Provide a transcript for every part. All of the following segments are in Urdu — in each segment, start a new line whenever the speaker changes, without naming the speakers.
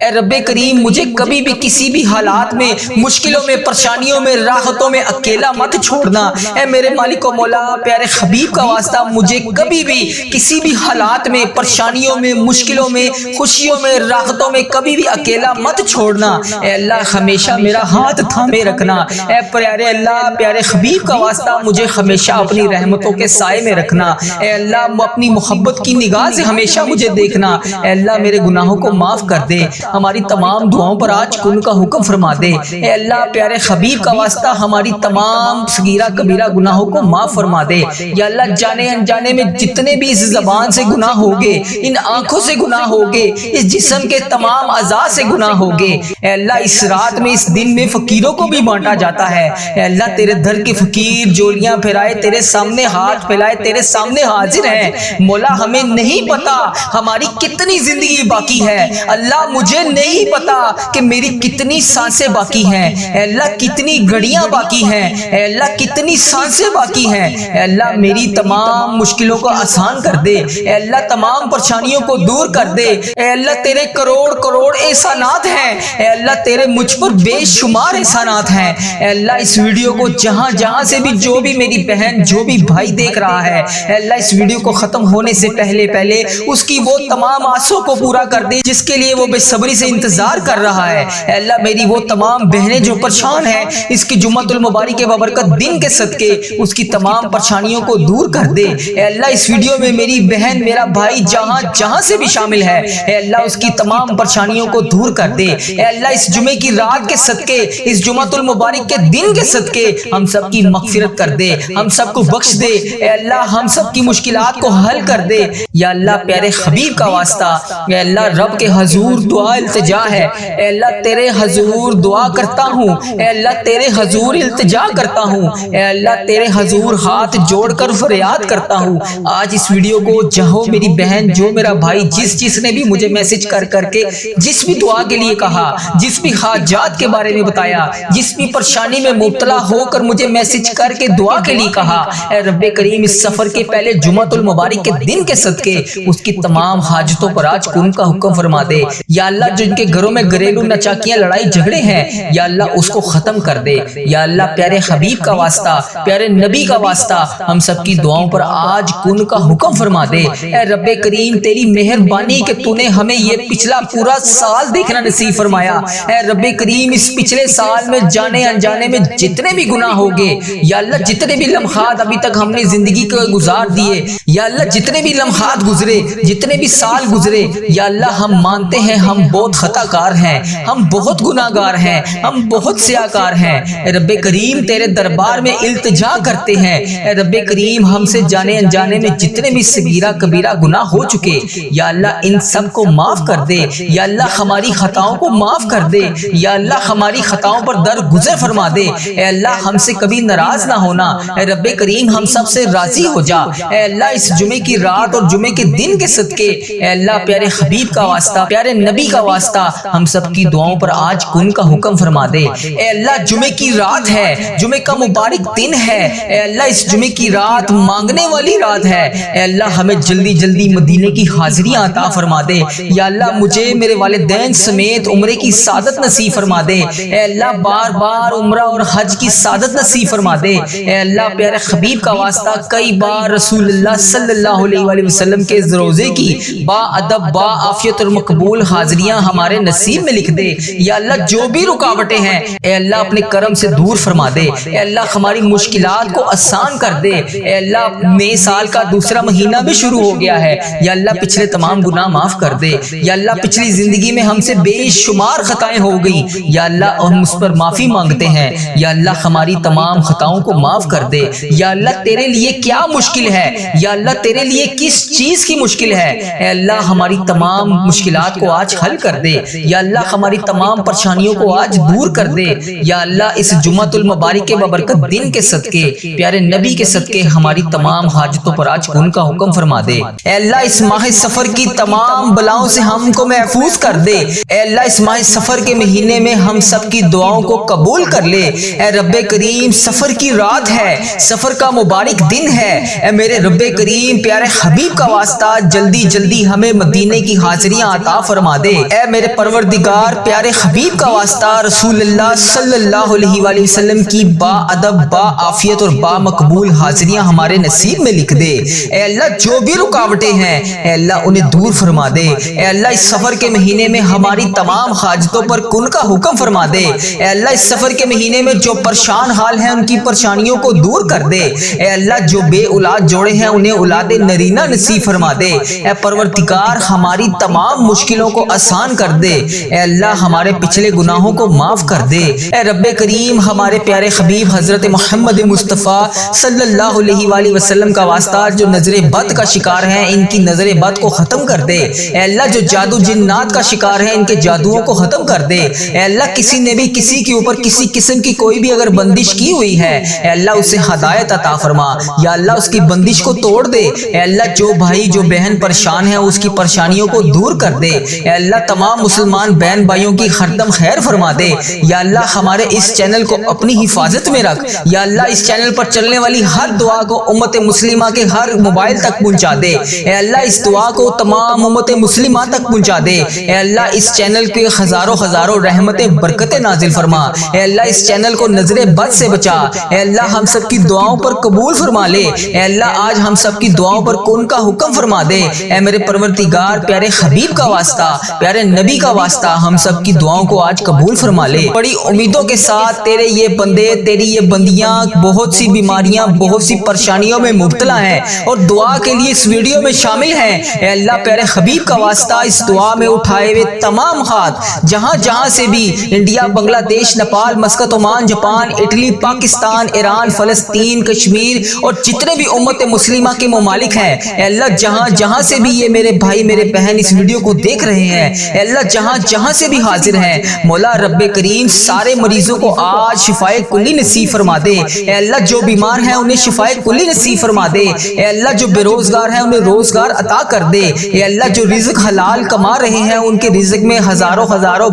اے رب کریم مجھے کبھی بھی کسی بھی حالات میں، مشکلوں میں، پریشانیوں میں، راحتوں میں اکیلا مت چھوڑنا۔ اے میرے مالک و مولا، پیارے حبیب کا واسطہ مجھے کبھی بھی کسی بھی حالات میں، پریشانیوں میں، مشکلوں میں، خوشیوں میں، راحتوں میں کبھی بھی اکیلا مت چھوڑنا۔ اے اللہ ہمیشہ میرا ہاتھ تھامے رکھنا۔ اے پیارے اللہ، پیارے حبیب کا واسطہ مجھے ہمیشہ اپنی رحمتوں کے سائے میں رکھنا۔ اے اللہ اپنی محبت کی نگاہ سے ہمیشہ مجھے دیکھنا۔ اے اللہ میرے گناہوں کو معاف کر دے، ہماری تمام دعاؤں پر آج کن کا حکم فرما دے۔ اے اللہ پیارے حبیب کا واسطہ ہماری تمام صغیرہ کبیرہ گناہوں کو معاف فرما دے۔ یا اللہ جانے انجانے میں جتنے بھی اس زبان سے گناہ ہوگے، ان آنکھوں سے گناہ ہوگے، اس جسم کے تمام اعضاء سے گناہ ہوگے، اے اللہ اس رات میں، اس دن میں فقیروں کو بھی بانٹا جاتا ہے۔ اے اللہ تیرے در کے فقیر جولیاں پھیلائے تیرے سامنے ہاتھ پھیلائے تیرے سامنے حاضر ہیں۔ مولا ہمیں نہیں پتا ہماری کتنی زندگی باقی ہے، اللہ مجھے نہیں پتا کہ میری کتنی سانسیں باقی ہیں، اے اللہ کتنی گھڑیاں باقی ہیں، اے اللہ کتنی سانسیں باقی ہیں۔ اے اللہ میری تمام مشکلوں کو آسان کر دے، اے اللہ تمام پریشانیوں کو دور کر دے۔ اے اللہ تیرے کروڑ کروڑ احسانات ہیں، اے اللہ تیرے مجھ پر بے شمار احسانات ہیں۔ اے اللہ اس ویڈیو کو جہاں جہاں سے بھی جو بھی میری بہن جو بھی بھائی دیکھ رہا ہے، اے اللہ اس ویڈیو کو ختم ہونے سے پہلے اس کی وہ تمام آسوں کو پورا کر دے جس کے لیے وہ بے صبری سے انتظار کر رہا ہے۔ اے اللہ میری وہ تمام بہنیں جو پریشان ہیں، اس کی جمعۃ المبارک کے بابرکت دن کے صدقے اس کی تمام پریشانیوں کو دور کر دے۔ اے اللہ اس ویڈیو میں میری بہن میرا بھائی جہاں جہاں سے بھی شامل ہے، اے اللہ اس کی تمام پریشانیوں کو دور کر دے۔ اے اللہ اس جمعے کی رات کے صدقے، اس جمعۃ المبارک کے دن کے صدقے ہم سب کی مغفرت کر دے، ہم سب کو بخش دے۔ اے اللہ ہم سب کی مشکلات کو حل کر دے۔ یا اللہ پیارے حبیب کا واسطہ، اے اللہ رب کے حضور دعا التجا ہے، اے اللہ تیرے حضور دعا کرتا ہوں، اے اللہ تیرے حضور التجا کرتا ہوں، اے اللہ تیرے حضور ہاتھ جوڑ کر فریاد کرتا ہوں۔ آج اس ویڈیو کو جہاں میری بہن جو میرا بھائی جس نے بھی مجھے میسج کر کے جس بھی دعا کے لیے کہا، جس بھی حاجات کے بارے میں بتایا، جس بھی پریشانی میں مبتلا ہو کر مجھے میسج کر کے دعا کے لیے کہا، اے رب کریم اس سفر کے پہلے جمعۃ المبارک کے دن کے صدقے اس کی تمام حاجتوں پر آج کن کا حکم فرما دے۔ یا اللہ جن کے گھروں میں گھریلو نچاکیاں لڑائی جھگڑے ہیں، یا اللہ اس کو ختم کر دے۔ یا اللہ پیارے حبیب کا واسطہ، پیارے نبی کا واسطہ ہم سب کی دعاؤں پر آج کن کا حکم فرما دے۔ اے رب کریم تیری مہربانی کہ تو نے ہمیں یہ پچھلا پورا سال دیکھنا نصیب فرمایا۔ اے رب کریم اس پچھلے سال میں جانے انجانے میں جتنے بھی گناہ ہوگے، یا اللہ جتنے بھی لمحات ابھی تک ہم نے زندگی کو گزار دیے، یا اللہ جتنے بھی لمحات گزرے، جتنے بھی سال گزرے، یا اللہ ہم مانتے ہیں ہم بہت خطا کار ہیں، ہم بہت گناہ گار ہیں، ہم بہت سیاہ کار ہیں۔ اے رب کریم تیرے دربار میں التجا کرتے ہیں، اے رب کریم ہم سے جانے انجانے میں جتنے بھی صغیرہ کبیرہ گناہ ہو چکے، یا اللہ ان سب کو معاف کر دے۔ یا اللہ ہماری خطاؤں کو معاف کر دے، یا اللہ ہماری خطاؤں پر درگزر فرما دے۔ اے اللہ ہم سے کبھی ناراض نہ ہونا، اے رب کریم ہم سب سے راضی ہو جا۔ اے اللہ اس جمعے کی رات اور جمعے کے دن کے صدقے، اے اللہ پیارے حبیب کا واسطہ، پیارے نبی کا واسطہ ہم سب کی دعاؤں پر آج کن کا حکم فرما دے۔ اے اللہ جمعے کی رات ہے، جمعے کا مبارک دن ہے، اے اللہ اس جمعے کی رات مانگنے والی رات ہے۔ اے اللہ ہمیں جلدی جلدی مدینے کی حاضریاں عطا فرما دے۔ یا اللہ مجھے میرے والدین سمیت عمرے کی سعادت نصیب فرما دے۔ اے اللہ بار بار عمرہ اور حج کی سعادت نصیب فرما دے۔ اے اللہ پیارے حبیب کا واسطہ کئی بار رسول اللہ صلی اللہ علیہ وآلہ وسلم کے روزے کی با ادب با عافیت اور مقبول حاضریاں ہمارے نصیب میں لکھ دے۔ یا اللہ جو بھی رکاوٹیں ہیں اے اللہ اپنے کرم سے دور فرما دے۔ اے اللہ ہماری مشکلات کو آسان کر دے۔ اے اللہ نئے سال کا دوسرا مہینہ بھی شروع ہو گیا ہے، یا اللہ پچھلے تمام گناہ معاف کر دے۔ یا اللہ پچھلی زندگی میں ہم سے بے شمار خطائیں ہو گئی، یا اللہ ہم اس پر معافی مانگتے ہیں۔ یا اللہ ہماری تمام خطاؤں کو معاف کر دے۔ یا اللہ تیرے لیے کیا مشکل ہے، یا اللہ تیرے لیے کس چیز کی مشکل ہے، اے اللہ ہماری تمام مشکلات کو آج حل کر دے۔ یا اللہ ہماری تمام پریشانیوں کو آج دور کر دے۔ یا اللہ اس جمعۃ المبارک کے بابرکت دن کے صدقے، پیارے نبی کے صدقے ہماری تمام حاجتوں پر آج کن کا حکم فرما دے۔ اے اللہ اس ماہ سفر کی تمام بلاؤں سے ہم کو محفوظ کر دے۔ اے اللہ اس ماہ سفر کے مہینے میں ہم سب کی دعاؤں کو قبول کر لے۔ اے رب کریم سفر کی رات ہے، سفر کا مبارک دن ہے، اے میرے رب کریم پیارے حبیب کا واسطہ جلدی جلدی ہمیں مدینے کی حاضریاں عطا فرما دے۔ اے میرے پروردگار پیارے حبیب کا واسطہ رسول اللہ صلی اللہ علیہ وآلہ وسلم کی با ادب با عافیت اور با مقبول حاضریاں ہمارے نصیب میں لکھ دے۔ اے اللہ جو بھی رکاوٹیں ہیں اے اللہ انہیں دور فرما دے۔ اے اللہ اس سفر کے مہینے میں ہماری تمام حاجتوں پر کن کا حکم فرما دے۔ اے اللہ اس سفر کے مہینے میں جو پریشان حال ہیں ان کی پریشانیوں کو دور کر دے۔ اے اللہ جو بے اولاد جوڑے ہیں انہیں اولاد نرینہ نصیب فرما دے۔ اے پروردگار ہماری تمام مشکلوں کو آسان کر دے۔ اے اللہ ہمارے پچھلے گناہوں کو معاف کر دے۔ اے رب کریم ہمارے پیارے حبیب حضرت محمد مصطفیٰ صلی اللہ علیہ وآلہ وسلم کا واسطہ جو نظر بد کا شکار ہیں ان کی نظر بد کو ختم کر دے۔ اے اللہ جو جادو جنات کا شکار ہیں ان کے جادوؤں کو ختم کر دے۔ اے اللہ کسی نے بھی کسی کے اوپر کسی قسم کی کوئی بھی اگر بندش کی ہوئی ہے اے اللہ اسے ہدایت عطا فرما، یا اللہ اس کی بندش کو توڑ دے۔ اے اللہ جو بھائی جو بہن پریشان ہے اس کی پریشانیوں کو دور کر دے۔ اے اللہ تمام مسلمان بہن بھائیوں کی ہر دم خیر فرما دے۔ یا اللہ ہمارے اس چینل کو اپنی حفاظت میں رکھ۔ یا اللہ اس چینل پر چلنے والی ہر دعا کو امت مسلمہ کے ہر موبائل تک پہنچا دے۔ اے اللہ اس دعا کو تمام امت مسلمہ تک پہنچا دے۔ اے اللہ اس چینل کے ہزاروں رحمتیں برکتیں نازل فرما۔ اے اللہ اس چینل کو نظر بد سے بچا۔ اے اللہ ہم سب کی دعاؤں پر قبول فرما لے۔ اے اللہ آج ہم سب کی دعاؤں پر کن کا حکم فرما دے۔ اے میرے پروردگار پیارے حبیب کا واسطہ پیارے نبی کا واسطہ ہم سب کی دعاؤں کو آج قبول فرما لے۔ بڑی امیدوں کے ساتھ تیرے یہ بندے تیری یہ بندیاں بہت سی بیماریاں بہت سی پریشانیوں میں مبتلا ہیں اور دعا کے لیے اس ویڈیو میں شامل ہیں۔ اے اللہ پیارے حبیب کا واسطہ اس دعا میں اٹھائے ہوئے تمام ہاتھ جہاں جہاں سے بھی انڈیا بنگلہ دیش Nepal Muscat Oman Japan Italy Pakistan Iran فلسطین کشمیر اور جتنے بھی امت مسلمہ کے ممالک ہیں اے اللہ جہاں جہاں سے بھی یہ میرے بھائی میرے بہن اس ویڈیو کو دیکھ رہے ہیں اے اللہ جہاں جہاں سے بھی حاضر ہیں مولا رب کریم سارے مریضوں کو آج شفائے کلی نصیب فرما دے۔ اے اللہ جو بیمار ہیں انہیں شفائے کلی نصیب فرما دے۔ اے اللہ جو بے روزگار ہیں انہیں روزگار عطا کر دے۔ اے اللہ جو رزق حلال کما رہے ہیں ان کے رزق میں ہزاروں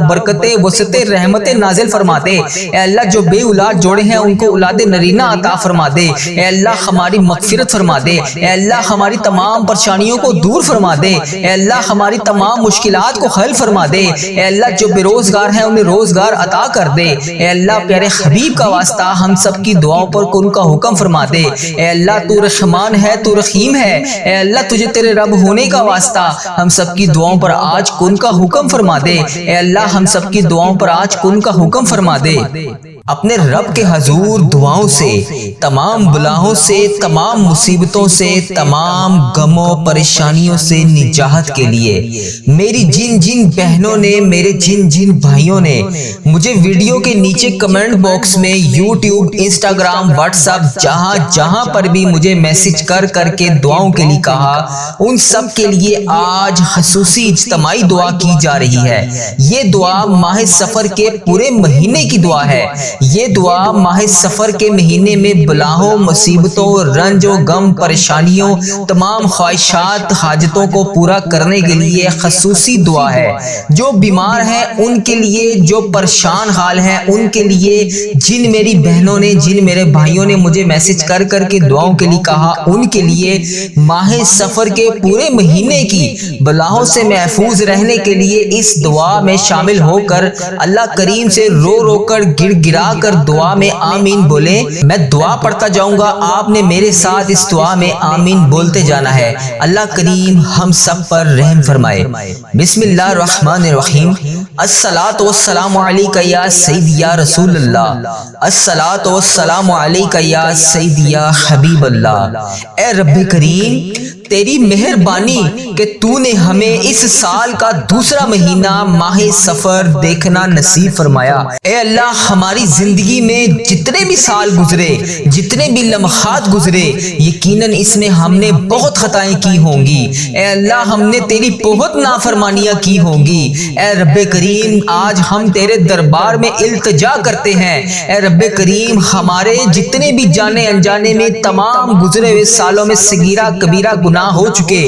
برکتیں وسعتیں رحمتیں نازل فرما دے۔ اے اللہ جو بے اولاد جوڑے ہیں ان کو اولاد نرینہ عطا فرما دے۔ اے اللہ ہماری مغفرت فرما دے۔ اے اللہ ہماری تمام پریشانیوں کو دور فرما دے۔ اے اللہ ہماری تمام مشکلات کو حل فرما دے۔ اے اللہ جو بے روزگار ہیں انہیں روزگار عطا کر دے۔ اے اللہ پیارے حبیب کا واسطہ ہم سب کی دعاؤں پر کن کا حکم فرما دے۔ اے اللہ تو رحمان ہے تو رحیم ہے۔ اے اللہ تجھے تیرے رب ہونے کا واسطہ ہم سب کی دعاؤں پر آج کن کا حکم فرما دے۔ اے اللہ ہم سب کی دعاؤں پر آج کن کا حکم فرما دے۔ اپنے رب کے حضور دعاؤں سے تمام بلاؤں سے تمام مصیبتوں سے تمام غموں پریشانیوں سے نجات کے لیے میری جن جن بہنوں نے میرے جن جن بھائیوں نے مجھے ویڈیو کے نیچے کمنٹ باکس میں یوٹیوب انسٹاگرام واٹس ایپ جہاں جہاں پر بھی مجھے میسج کر کے دعاؤں کے لیے کہا ان سب کے لیے آج خصوصی اجتماعی دعا کی جا رہی ہے۔ یہ دعا ماہ سفر کے پورے مہینے کی دعا ہے۔ یہ دعا ماہ سفر کے مہینے میں بلاؤں مصیبتوں رنج و غم پریشانیوں تمام خواہشات حاجتوں کو پورا کرنے کے لیے خصوصی دعا ہے۔ جو بیمار ہیں ان کے لیے جو پریشان حال ہیں ان کے لیے جن میری بہنوں نے جن میرے بھائیوں نے مجھے میسج کر کے دعاؤں کے لیے کہا ان کے لیے ماہ سفر کے پورے مہینے کی بلاؤں سے محفوظ رہنے کے لیے اس دعا میں شامل ہو کر اللہ کریم سے رو کر گڑ گڑا کر دعا میں آمین بولیں۔ میں دعا پڑھتا جاؤں گا آپ نے میرے ساتھ اس دعا میں آمین بولتے جانا ہے۔ اللہ کریم ہم سب پر رحم فرمائے۔ بسم اللہ الرحمن الرحیم۔ الصلاۃ والسلام علیک یا سیدی یا رسول اللہ، الصلاۃ والسلام علیک یا سیدی یا حبیب اللہ۔ اے رب کریم تیری مہربانی کہ تو نے ہمیں اس سال کا دوسرا مہینہ ماہ سفر دیکھنا نصیب فرمایا۔ اے اللہ ہماری زندگی میں جتنے بھی سال گزرے جتنے بھی لمحات گزرے یقیناً اس میں ہم نے بہت خطائیں کی ہوں گی۔ اے اللہ ہم نے تیری بہت نافرمانیاں کی ہوں گی۔ اے رب کریم آج ہم تیرے دربار میں التجا کرتے ہیں۔ اے رب کریم ہمارے جتنے بھی جانے انجانے میں تمام گزرے ہوئے سالوں میں صغیرہ کبیرہ گناہ ہو چکے،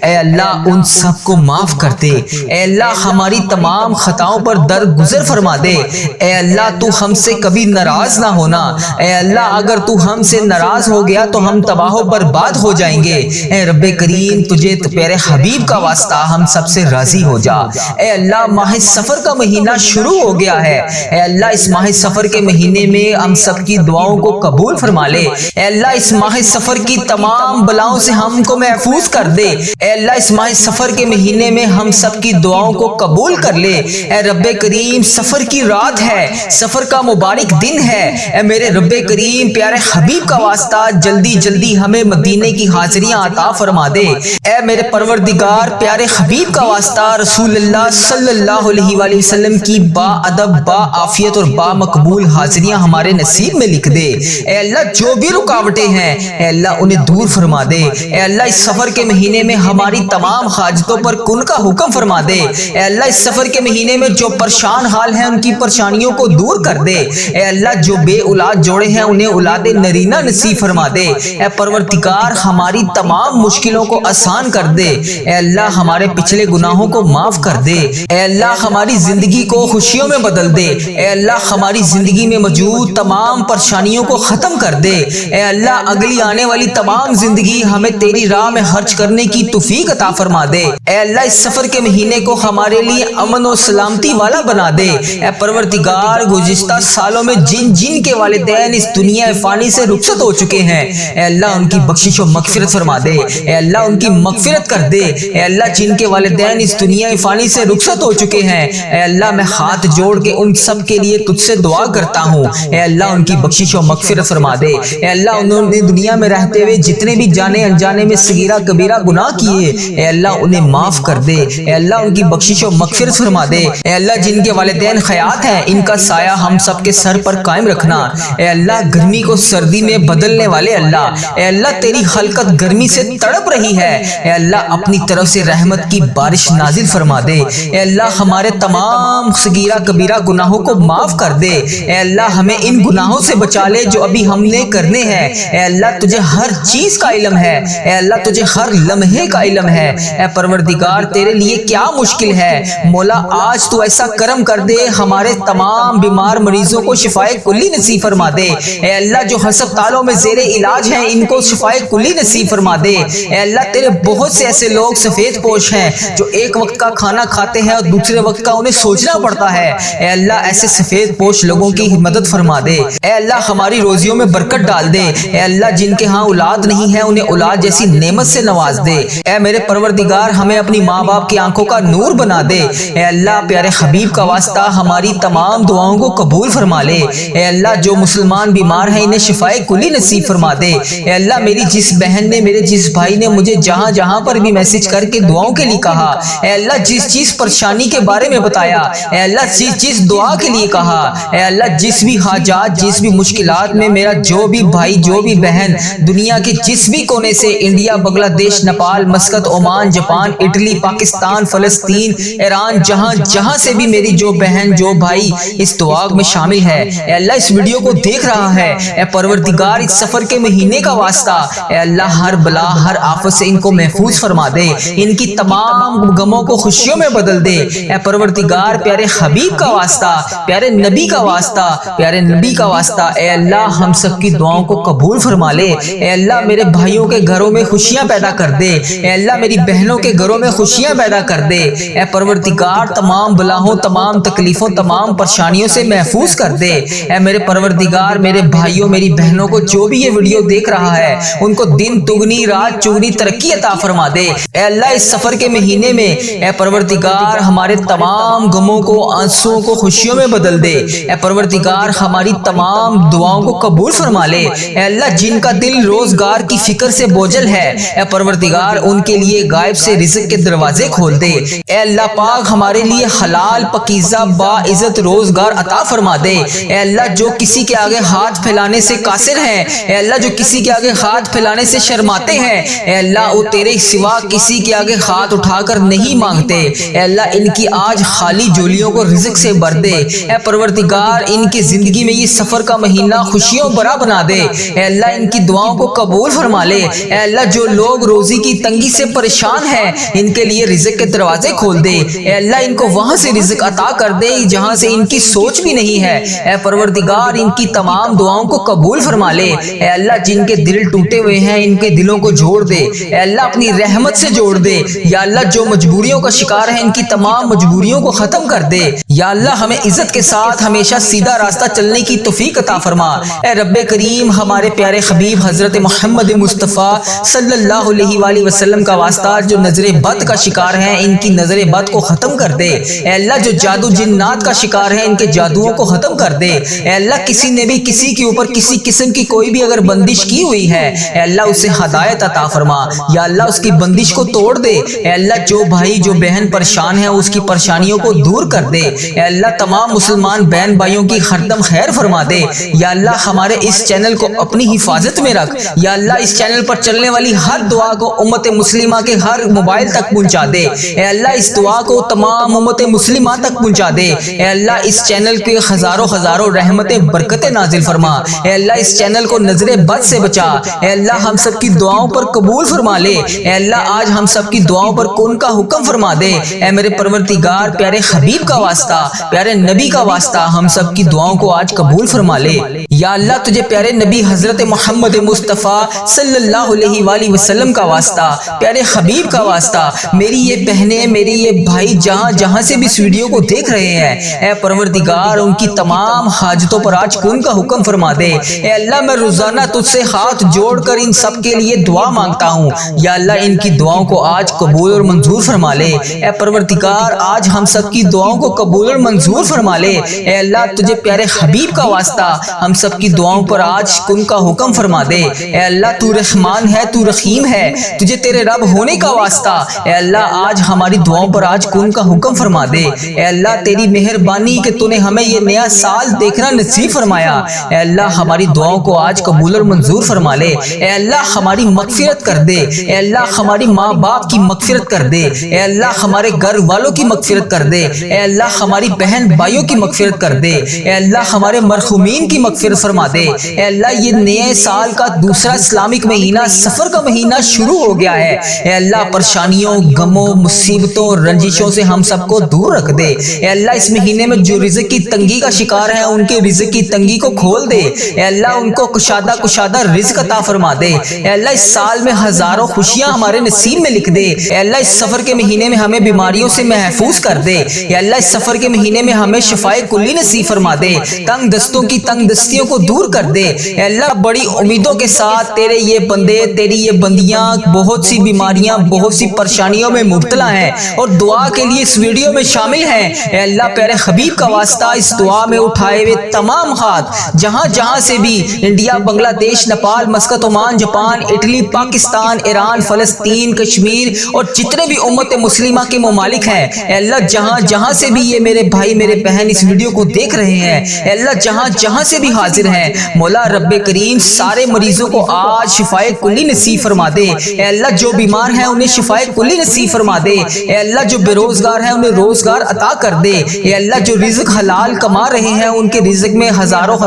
اے اللہ ان سب کو معاف کر دے۔ اے اللہ ہماری تمام خطاؤں پر درگزر فرما دے۔ اے اللہ تو ہم سے کبھی ناراض نہ ہونا۔ اے اللہ اگر تو ہم سے ناراض ہو گیا تو ہم تباہ و برباد ہو جائیں گے۔ اے رب کریم تجھے پیارے حبیب کا واسطہ ہم سب سے راضی ہو جا۔ اے اللہ ماہ سفر کا مہینہ شروع ہو گیا ہے، اے اللہ اس ماہ سفر کے مہینے میں ہم سب کی دعاؤں کو قبول فرما لے۔ اے اللہ اس ماہ سفر کی تمام بلاؤں سے ہم کو محفوظ کر دے۔ اے اللہ اس ماہ سفر کے مہینے میں ہم سب کی دعاؤں کو قبول کر لے۔ اے رب کریم سفر کی رات ہے، سفر کا مبارک دن ہے، اے میرے رب کریم پیارے حبیب کا واسطہ جلدی جلدی ہمیں مدینے کی حاضریاں عطا فرما دے۔ اے میرے پروردگار پیارے حبیب کا واسطہ رسول اللہ صلی اللہ علیہ وآلہ وسلم کی با ادب با عافیت اور با مقبول حاضریاں ہمارے نصیب میں لکھ دے۔ اے اللہ جو بھی رکاوٹیں ہیں اے اللہ انہیں دور فرما دے۔ اے اللہ اس سفر کے مہینے میں ہماری تمام حاجتوں پر کن کا حکم فرما دے۔ اے اللہ اس سفر کے مہینے میں جو پریشان حال ہیں ان کی پریشانیوں کو دور کر دے۔ اے اللہ جو بے اولاد جوڑے ہیں انہیں اولاد نرینہ نصیب فرما دے۔ اے پروردگار ہماری تمام مشکلوں کو آسان کر دے۔ اے اللہ ہمارے پچھلے گناہوں کو معاف کر دے۔ اے اللہ ہماری زندگی کو خوشیوں میں بدل دے۔ اے اللہ ہماری زندگی میں موجود تمام پریشانیوں کو ختم کر دے۔ اے اللہ اگلی آنے والی تمام زندگی ہمیں تیری راہ میں خرچ کرنے کی توفیق عطا فرما دے۔ اے اللہ اس سفر کے مہینے کو ہمارے لیے امن و سلامتی والا بنا دے۔ اے پروردگار گزشتہ سالوں میں جن کے والدین اس دنیا فانی سے رخصت ہو چکے ہیں اے اللہ ان کی بخشش و مغفرت فرما دے۔ اے اللہ ان کی مغفرت کر دے۔ اے اللہ جن کے والدین اس دنیا فانی سے رخصت ہو چکے ہیں اے اللہ میں ہاتھ جوڑ کے ان سب کے لیے تجھ سے دعا کرتا ہوں، اے اللہ ان کی بخشش و مغفرت فرما دے۔ اے اللہ انہوں نے دنیا میں رہتے ہوئے جتنے بھی جانے انجانے میں صغیرہ کبیرہ گناہ کیے اے اللہ انہیں معاف کر دے۔ اے اللہ ان کی بخشش و مغفرت فرما دے۔ اے اللہ جن کے والدین حیات ہیں ان کا سایہ ہم سب کے سر پر قائم رکھنا۔ اے اللہ گرمی کو سردی میں بدلنے والے اللہ، اے اللہ تیری خلقت گرمی سے تڑپ رہی ہے، اے اللہ اپنی طرف سے رحمت کی بارش نازل فرما دے۔ اے اللہ ہمارے تمام صغیرہ کبیرہ گناہوں کو معاف کر دے۔ اے اللہ ہمیں ان گناہوں سے بچا لے جو ابھی ہم نے کرنے ہیں۔ اے اللہ تجھے ہر چیز کا علم ہے، اے اللہ تجھے ہر لمحے کا علم ہے۔ اے پروردگار تیرے لیے کیا مشکل ہے؟ مولا آج تو ایسا کرم کر دے ہمارے تمام بیمار مریضوں کو شفائے کلی نصیب فرما دے۔ اے اللہ جو ہسپتالوں میں زیر علاج ہیں ان کو شفائے کلی نصیب فرما دے۔ اے اللہ تیرے بہت سے ایسے لوگ سفید پوش ہیں جو ایک وقت کا کھانا کھاتے ہیں اور دوسرے وقت کا انہیں سوچنا پڑتا ہے، اے اللہ ایسے سفید پوش لوگوں کی مدد فرما دے۔ اے اللہ ہماری روزیوں میں برکت ڈال دے۔ اے اللہ جن کے ہاں اولاد نہیں ہے انہیں اولاد جیسی نعمت سے نواز دے۔ اے میرے پروردگار ہمیں اپنی ماں باپ کی آنکھوں کا نور بنا دے۔ اے اللہ پیارے حبیب کا واسطہ ہماری تمام دعاؤں کو قبول فرما لے۔ اے اللہ جو مسلمان بیمار ہیں انہیں شفائے کلی نصیب فرما دے۔ اے اللہ میری جس بہن نے میرے جس بھائی نے مجھے جہاں جہاں پر بھی میسج کر کے دعاؤں کے لیے کہا، اے اللہ جس چیز پریشانی کے بارے میں بتایا، اے اللہ جس چیز دعا کے لیے کہا، اے اللہ جس بھی حاجات جس بھی مشکلات میں میرا جو بھی بھائی جو بھی بہن دنیا کے جس بھی کونے سے انڈیا بنگلہ دیش Nepal Muscat Oman Japan Italy Pakistan فلسطین ایران جہاں جہاں سے بھی میری جو بہن جو بھائی اس دعا میں شامل ہے اے اللہ اس ویڈیو کو دیکھ رہا ہے، اے پروردگار اس سفر کے مہینے کا واسطہ اے اللہ ہر بلا ہر آفت سے ان کو محفوظ فرما دے، ان کی تمام غموں کو خوشیوں میں بدل دے۔ اے پروردگار پیارے حبیب کا واسطہ پیارے نبی کا واسطہ پیارے نبی کا واسطہ اے اللہ ہم سب کی دعاؤں کو قبول فرما لے۔ اے اللہ میرے بھائیوں کے گھروں میں خوشیاں پیدا کر دے، اے اللہ میری بہنوں کے گھروں میں خوشیاں پیدا کر دے۔ اے پروردگار تمام بلاؤں تمام تکلیفوں تمام پریشانیوں سے محفوظ کر دے۔ اے میرے پروردگار میرے بھائیوں میری بہنوں کو جو بھی یہ ویڈیو دیکھ رہا ہے ان کو دن دگنی رات چگنی ترقی عطا فرما دے۔ اے اللہ اس سفر کے مہینے میں اے پروردگار ہمارے تمام غموں کو آنسوؤں کو خوشیوں میں بدل دے۔ اے پروردگار ہماری تمام دعاؤں کو قبول فرما لے۔ اے اللہ جن کا دل روزگار کی فکر سے بوجھل ہے اے پروردگار ان کے لیے غائب سے رزق کے دروازے کھول دے۔ اے اللہ پاک ہمارے لیے حلال پاکیزہ باعزت روزگار عطا فرما دے۔ اے اللہ جو کسی کے آگے ہاتھ پھیلانے سے قاصر ہیں، اے اللہ جو کسی کے آگے ہاتھ پھیلانے سے شرماتے ہیں، اے اللہ وہ تیرے سوا کسی کے آگے ہاتھ اٹھا کر نہیں مانگتے، اے اللہ ان کی آج خالی جولیوں کو رزق سے بھر دے۔ اے پروردگار ان کی زندگی میں یہ سفر کا مہینہ خوشیوں بھرا بنا دے۔ اے اللہ ان کی دعاؤں کو قبول فرما لے۔ اے اللہ جو لوگ روزی کی تنگی سے پریشان ہیں ان کے لیے رزق کے دروازے کھول دے۔ اے اللہ ان کو وہاں سے رزق عطا کر دے جہاں سے ان کی سوچ بھی نہیں ہے۔ اے پروردگار ان کی تمام دعاؤں کو قبول فرما لے۔ اے اللہ جن کے دل ٹوٹے ہوئے ہیں ان کے دلوں کو جوڑ دے۔ اے اللہ اپنی رحمت سے جوڑ دے۔ یا اللہ جو مجبوریوں کا شکار ہے ان کی تمام مجبوریوں کو ختم کر دے۔ یا اللہ ہمیں عزت کے ساتھ ہمیشہ سیدھا راستہ چلنے کی توفیق عطا فرما۔ اے رب کریم ہمارے پیارے حبیب حضرت محمد مصطفیٰ صلی اللہ علیہ وآلہ وسلم کا واسطہ جو نظر بد کا شکار ہیں ان کی نظر بد کو ختم کر دے۔ اے اللہ جو جادو جنات کا شکار ہیں ان کے جادوؤں کو ختم کر دے۔ اے اللہ کسی نے بھی کسی کے اوپر کسی قسم کی کوئی بھی اگر بندش کی ہوئی ہے اے اللہ اسے ہدایت عطا فرما۔ یا اللہ اس کی بندش کو توڑ دے۔ اے اللہ جو بھائی جو بہن پریشان ہے اس کی پریشانیوں کو دور کر دے۔ اے اللہ تمام مسلمان بہن بھائیوں کی ہر دم خیر فرما دے۔ یا اللہ ہمارے اس چینل کو اپنی حفاظت میں رکھ۔ یا اللہ اس چینل پر چلنے والی ہر دعا کو امت مسلمہ کے ہر موبائل تک پہنچا دے۔ اے اللہ اس دعا کو تمام امت مسلمہ تک پہنچا دے۔ اے اللہ اس چینل کے ہزاروں رحمتیں برکتیں نازل فرما۔ اے اللہ اس چینل کو نظر بد سے بچا۔ اے اللہ ہم سب کی دعاؤں پر قبول فرما لے۔ اے اللہ آج ہم سب کی دعاؤں پر کن کا حکم فرما دے۔ اے میرے پروردگار پیارے حبیب کا واسطہ پیارے نبی کا واسطہ ہم سب کی دعاؤں کو آج قبول فرما لے۔ یا اللہ تجھے پیارے نبی حضرت محمد مصطفیٰ صلی اللہ علیہ وآلہ وسلم کا واسطہ پیارے حبیب کا واسطہ میری یہ بہنیں میری یہ بھائی جہاں جہاں سے بھی اس ویڈیو کو دیکھ رہے ہیں اے پروردگار ان کی تمام حاجتوں پر آج کن کا حکم فرما دے۔ اے اللہ میں روزانہ تجھ سے ہاتھ جوڑ کر ان سب کے لیے دعا مانگتا ہوں۔ یا اللہ ان کی دعاؤں کو آج قبول اور منظور فرما لے۔ اے پروردگار آج ہم سب کی دعاؤں کو قبول اور منظور فرما لے۔ اے اللہ تجھے پیارے حبیب کا واسطہ ہم سب کی دعاؤں پر آج کن کا حکم فرما دے۔ اے اللہ تو رحمان ہے تو رحیم ہے تجھے تیرے رب ہونے کا واسطہ اے اللہ آج ہماری دعاؤں پر آج کن کا حکم فرما دے۔ اے اللہ تیری مہربانی کہ تو نے ہمیں یہ نیا سال دیکھنا نصیب فرمایا۔ اے اللہ ہماری دعاؤں کو آج قبول اور منظور فرما لے۔ اے اللہ ہماری مغفرت کر دے۔ اے اللہ ہماری ماں باپ کی مغفرت کر دے۔ اے اللہ ہمارے گھر والوں کی مغفرت کر دے۔ اے اللہ ہماری بہن بھائیوں کی مغفرت کر دے۔ اے اللہ ہمارے مرحومین کی مغفرت فرما دے۔ اے اللہ یہ نئے سال کا دوسرا اسلامک مہینہ سفر کا مہینہ شروع ہو گیا ہے۔ اے اللہ پریشانیوں غموں مصیبتوں رنجشوں سے ہم سب کو دور رکھ دے۔ اے اللہ اس مہینے میں جو رزق کی تنگی کا شکار ہے ان کے رزق کی تنگی کو کھول دے۔ اے اللہ ان کو کشادہ رزق عطا فرما دے۔ اے اللہ اس سال میں ہزاروں خوشیاں ہمارے نصیب میں لکھ دے۔ اے اللہ اس سفر کے مہینے میں ہمیں بیماریوں سے محفوظ کر دے۔ اے اللہ اس سفر کے مہینے میں ہمیں شفائے کلی نصیب فرما دے۔ تنگ دستوں کی تنگ دستیوں کو دور کر دے۔ اے اللہ بڑی امیدوں کے ساتھ تیرے یہ بندے تیری یہ بندیاں بہت سی بیماریاں بہت سی پریشانیوں میں مبتلا ہیں اور دعا کے لیے اس ویڈیو میں شامل ہیں۔ اے اللہ پیارے حبیب کا واسطہ اس دعا میں اٹھائے ہوئے تمام ہاتھ جہاں جہاں سے بھی انڈیا بنگلہ دیش Nepal Muscat Oman Japan Italy Pakistan Iran فلسطین کشمیر اور جتنے بھی امت مسلمہ کے ممالک ہیں اے اللہ جہاں جہاں سے بھی یہ میرے بھائی میرے بہن اس ویڈیو کو دیکھ رہے ہیں اے اللہ جہاں جہاں سے بھی حاضر ہیں مولا رب کریم سارے مریضوں کو آج شفائے کلی نصیب فرما دے۔ اے اللہ جو بیمار ہیں انہیں شفائے کلی نصیب فرما دے۔ اے اللہ جو بے روزگار ہیں انہیں روزگار عطا کر دے۔ اے اللہ جو رزق حلال کما رہے ہیں ان کے رزق میں ہزاروں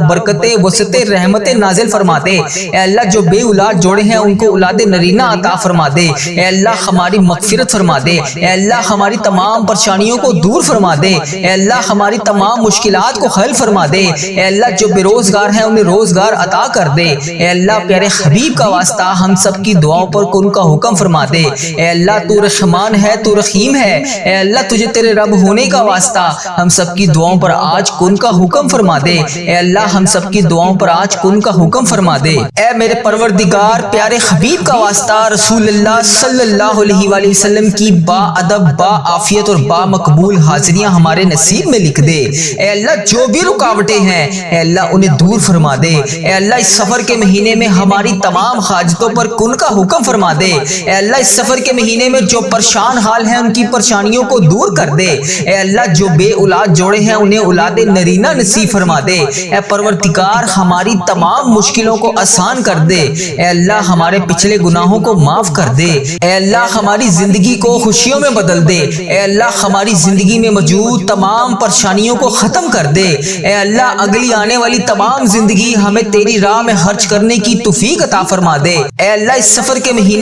برکتیں وسعتیں رحمتیں نازل فرما دے۔ اے اللہ جو بے اولاد جوڑے ہیں ان کو اولاد نرینہ عطا فرما دے۔ اے اللہ ہماری مغفرت فرما دے۔ اے اللہ ہماری تمام پریشانیوں کو دور فرما دے۔ اے اللہ ہماری تمام مشکلات کو حل فرما دے۔ اے اللہ جو بے روزگار ہیں انہیں روزگار عطا کر دے۔ اے اللہ پیارے حبیب کا واسطہ ہم سب کی دعاؤں پر کن کا حکم فرما دے۔ اے اللہ تو رحمان ہے تو رحیم ہے اے اللہ تجھے تیرے رب ہونے کا واسطہ ہم سب کی دعاؤں پر آج کن کا حکم فرما دے۔ اے اللہ ہم سب کی دعاؤں پر آج کن کا حکم فرما دے۔ اے میرے پروردگار پیارے حبیب کا واسطہ رسول اللہ صلی اللہ علیہ وآلہ وسلم کی با ادب با عافیت اور با مقبول حاضریاں ہمارے نصیب میں لکھ دے۔ اے اللہ جو بھی رکاوٹیں ہیں اے اللہ انہیں دور فرما دے۔ اے اللہ اس سفر کے مہینے میں ہماری تمام حاجتوں پر کن کا حکم فرما دے۔ اے اللہ اس سفر کے مہینے میں جو پریشان حال ہیں ان کی پریشانیوں کو دور کر دے۔ اے اللہ جو بے اولاد جوڑے ہیں انہیں اولاد نرینہ نصیب فرما دے۔ اے پروردگار ہماری تمام مشکلوں کو آسان کر دے۔ اے اللہ ہمارے پچھلے گناہوں کو معاف کر دے۔ اے اللہ ہماری زندگی کو خوشیوں میں بدل دے۔ اے اللہ ہماری زندگی میں موجود تمام پریشانیوں کو ختم کر دے۔ اے اللہ اگلی آنے والی تمام زندگی ہمیں تیری راہ میں خرچ کرنے کی توفیق عطا فرما دے۔ اے اللہ اس سفر کے مہینے